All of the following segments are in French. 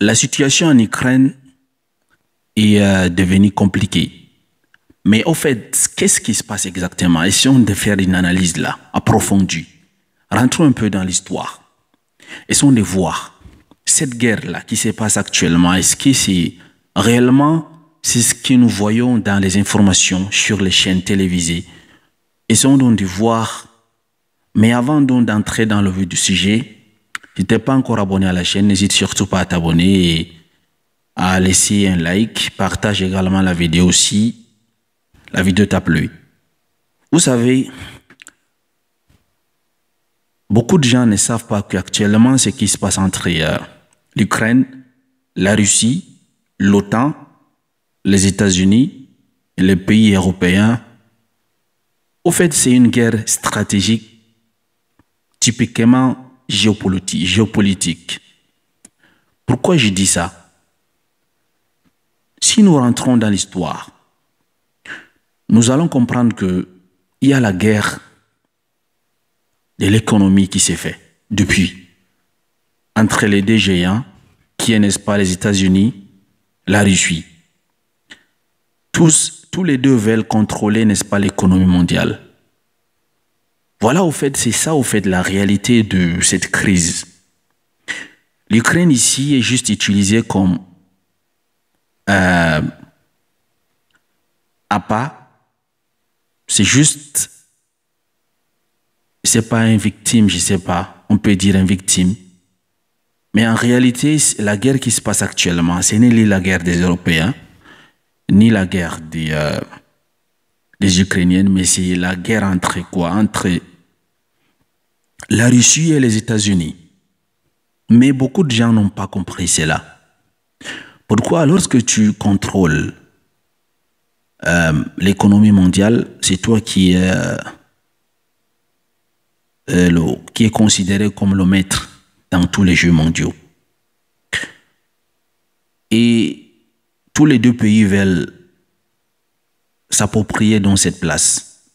La situation en Ukraine est devenue compliquée. Mais au fait, qu'est-ce qui se passe exactement? Essayons de faire une analyse là, approfondie. Rentrons un peu dans l'histoire. Essayons de voir cette guerre-là qui se passe actuellement. Est-ce que c'est réellement ce que nous voyons dans les informations sur les chaînes télévisées? Essayons donc de voir. Mais avant donc d'entrer dans le vif du sujet, si tu n'es pas encore abonné à la chaîne, n'hésite surtout pas à t'abonner et à laisser un like. Partage également la vidéo si la vidéo t'a plu. Vous savez, beaucoup de gens ne savent pas qu'actuellement, ce qui se passe entre l'Ukraine, la Russie, l'OTAN, les États-Unis et les pays européens, au fait, c'est une guerre stratégique typiquement géopolitique. Pourquoi je dis ça? Si nous rentrons dans l'histoire, nous allons comprendre qu'il y a la guerre de l'économie qui s'est faite depuis entre les deux géants qui est, n'est-ce pas, les États-Unis, la Russie. Tous les deux veulent contrôler, n'est-ce pas, l'économie mondiale. Voilà, au fait, c'est ça, au fait, la réalité de cette crise. L'Ukraine ici est juste utilisée comme appât. C'est juste, c'est pas une victime, je sais pas, on peut dire une victime. Mais en réalité, la guerre qui se passe actuellement, ce n'est ni la guerre des Européens, ni la guerre des Ukrainiennes, mais c'est la guerre entre quoi? Entre la Russie et les États-Unis. Mais beaucoup de gens n'ont pas compris cela. Pourquoi? Lorsque tu contrôles l'économie mondiale, c'est toi qui est considéré comme le maître dans tous les jeux mondiaux. Et tous les deux pays veulent s'approprier dans cette place.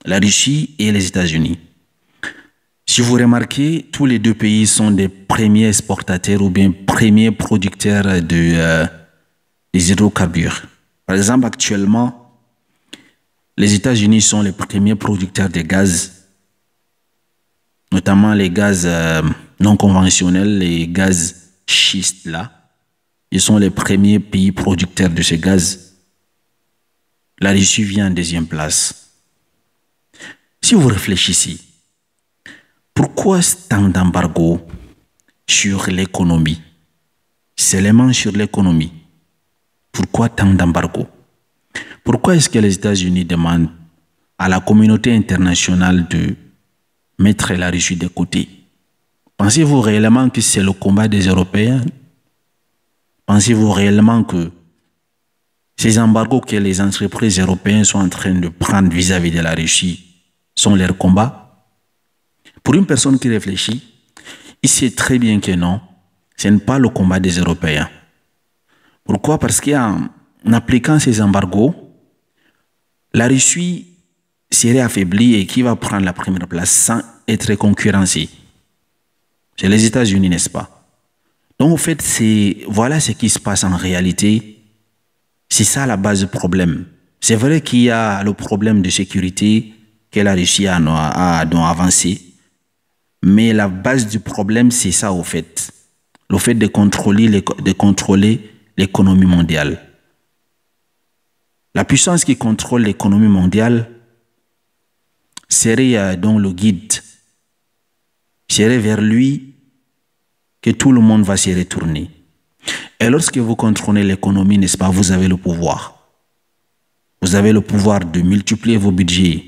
La Russie et les États-Unis. Si vous remarquez, tous les deux pays sont des premiers exportateurs ou bien premiers producteurs des hydrocarbures. Par exemple, actuellement, les États-Unis sont les premiers producteurs de gaz, notamment les gaz non conventionnels, les gaz schistes là. Ils sont les premiers pays producteurs de ces gaz. La Russie vient en deuxième place. Si vous réfléchissez, pourquoi tant d'embargo sur l'économie? Seulement sur l'économie. Pourquoi tant d'embargo? Pourquoi est-ce que les États-Unis demandent à la communauté internationale de mettre la Russie de côté? Pensez-vous réellement que c'est le combat des Européens? Pensez-vous réellement que ces embargos que les entreprises européennes sont en train de prendre vis-à-vis de la Russie sont leur combat? Pour une personne qui réfléchit, il sait très bien que non, ce n'est pas le combat des Européens. Pourquoi? Parce qu'en appliquant ces embargos, la Russie serait affaiblie et qui va prendre la première place sans être concurrencée? C'est les États-Unis, n'est-ce pas? Donc, en fait, voilà ce qui se passe en réalité. C'est ça la base du problème. C'est vrai qu'il y a le problème de sécurité que la Russie a avancé. Mais la base du problème, c'est ça, au fait. Le fait de contrôler l'économie mondiale. La puissance qui contrôle l'économie mondiale serait donc le guide. Serait vers lui que tout le monde va se retourner. Et lorsque vous contrôlez l'économie, n'est-ce pas, vous avez le pouvoir. Vous avez le pouvoir de multiplier vos budgets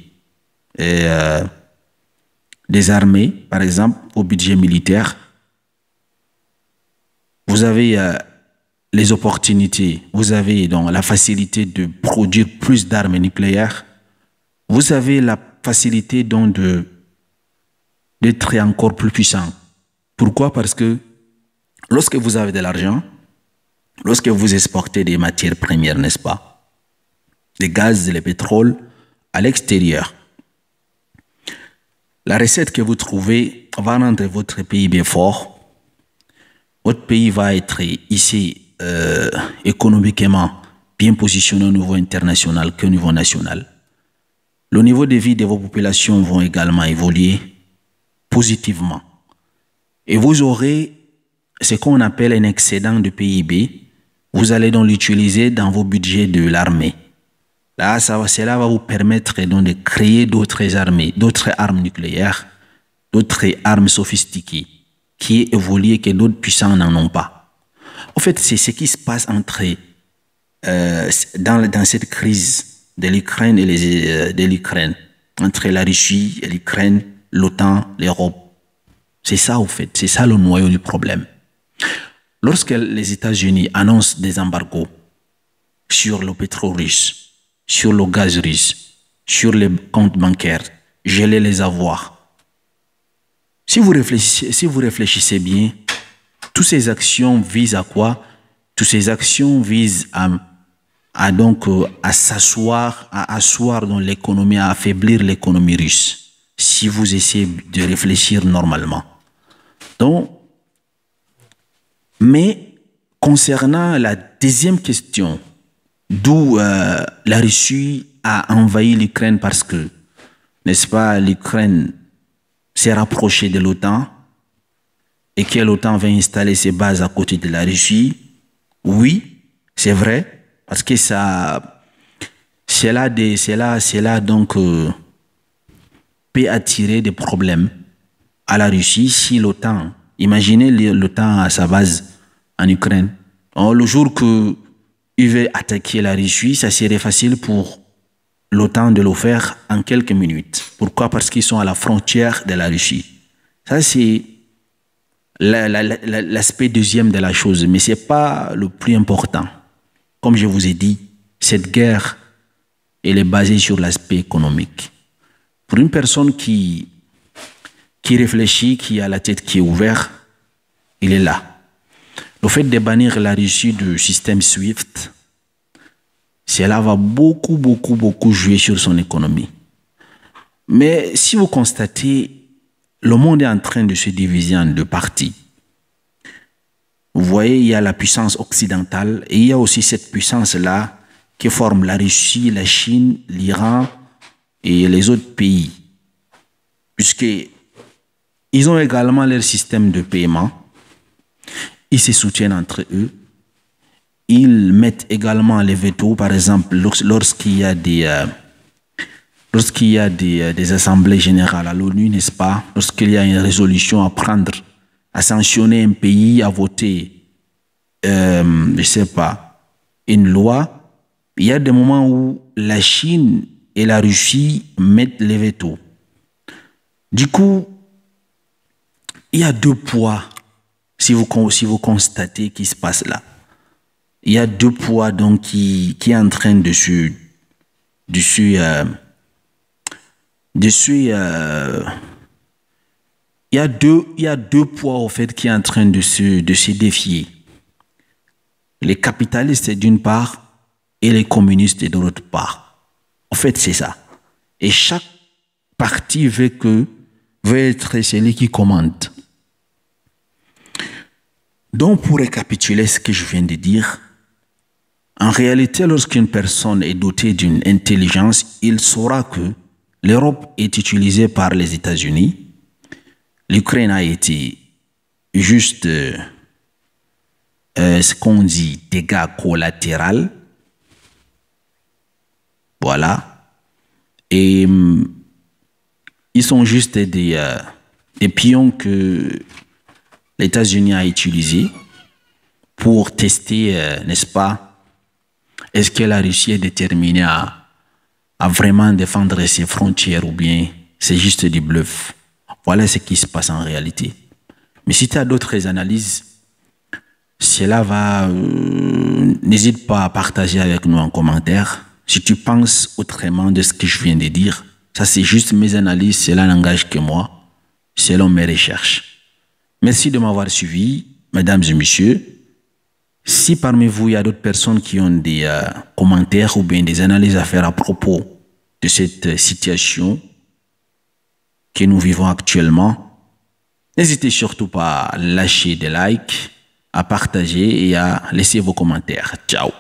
des armées, par exemple, vos budgets militaires. Vous avez les opportunités, vous avez donc la facilité de produire plus d'armes nucléaires. Vous avez la facilité donc d'être encore plus puissant. Pourquoi? Parce que lorsque vous avez de l'argent, lorsque vous exportez des matières premières, n'est-ce pas, les gaz, le pétrole à l'extérieur, la recette que vous trouvez va rendre votre PIB fort. votre pays va être ici économiquement bien positionné au niveau international qu'au niveau national. Le niveau de vie de vos populations vont également évoluer positivement. Et vous aurez ce qu'on appelle un excédent de PIB. Vous allez donc l'utiliser dans vos budgets de l'armée. Là, cela va vous permettre donc de créer d'autres armées, d'autres armes nucléaires, d'autres armes sophistiquées qui évoluent et que d'autres puissants n'en ont pas. En fait, c'est ce qui se passe dans cette crise de l'Ukraine et de l'Ukraine, entre la Russie et l'Ukraine, l'OTAN, l'Europe. C'est ça, au fait, c'est ça le noyau du problème. Lorsque les États-Unis annoncent des embargos sur le pétrole russe, sur le gaz russe, sur les comptes bancaires, geler les avoirs, si vous réfléchissez bien, toutes ces actions visent à quoi? Toutes ces actions visent à s'asseoir, à asseoir dans l'économie, à affaiblir l'économie russe, si vous essayez de réfléchir normalement. Donc, mais concernant la deuxième question, d'où la Russie a envahi l'Ukraine parce que, n'est-ce pas, l'Ukraine s'est rapprochée de l'OTAN et que l'OTAN va installer ses bases à côté de la Russie. Oui, c'est vrai, parce que cela donc peut attirer des problèmes à la Russie si l'OTAN, imaginez l'OTAN à sa base en Ukraine. Alors, le jour qu'il veut attaquer la Russie, ça serait facile pour l'OTAN de le faire en quelques minutes. Pourquoi? Parce qu'ils sont à la frontière de la Russie. Ça, c'est l'aspect deuxième de la chose, mais ce n'est pas le plus important. Comme je vous ai dit, cette guerre, elle est basée sur l'aspect économique. Pour une personne qui réfléchit, qui a la tête qui est ouverte, il est là. Le fait de bannir la Russie du système SWIFT, cela va beaucoup jouer sur son économie. Mais si vous constatez, le monde est en train de se diviser en deux parties. Vous voyez, il y a la puissance occidentale et il y a aussi cette puissance-là qui forme la Russie, la Chine, l'Iran et les autres pays. Puisqu'ils ont également leur système de paiement. Ils se soutiennent entre eux. Ils mettent également les vétos, par exemple, lorsqu'il y a des assemblées générales à l'ONU, n'est-ce pas? Lorsqu'il y a une résolution à prendre, à sanctionner un pays, à voter, je ne sais pas, une loi, il y a des moments où la Chine et la Russie mettent les vétos. Du coup, il y a deux poids, si vous constatez qui se passe là. Il y a deux poids donc qui est en train il y a deux poids au fait qui est en train de se défier. Les capitalistes d'une part et les communistes de l'autre part. En fait, c'est ça. Et chaque parti veut être celui qui commande. Donc, pour récapituler ce que je viens de dire, en réalité, lorsqu'une personne est dotée d'une intelligence, il saura que l'Europe est utilisée par les États-Unis. L'Ukraine a été juste ce qu'on dit dégâts collatéraux. Voilà. Et ils sont juste des pions que les États-Unis a utilisés pour tester, n'est-ce pas, est-ce que la Russie est déterminée à vraiment défendre ses frontières ou bien c'est juste du bluff? Voilà ce qui se passe en réalité. Mais si tu as d'autres analyses, cela va... n'hésite pas à partager avec nous en commentaire. Si tu penses autrement de ce que je viens de dire, ça c'est juste mes analyses, cela n'engage que moi, selon mes recherches. Merci de m'avoir suivi, mesdames et messieurs. Si parmi vous, il y a d'autres personnes qui ont des commentaires ou bien des analyses à faire à propos de cette situation que nous vivons actuellement, n'hésitez surtout pas à lâcher des likes, à partager et à laisser vos commentaires. Ciao.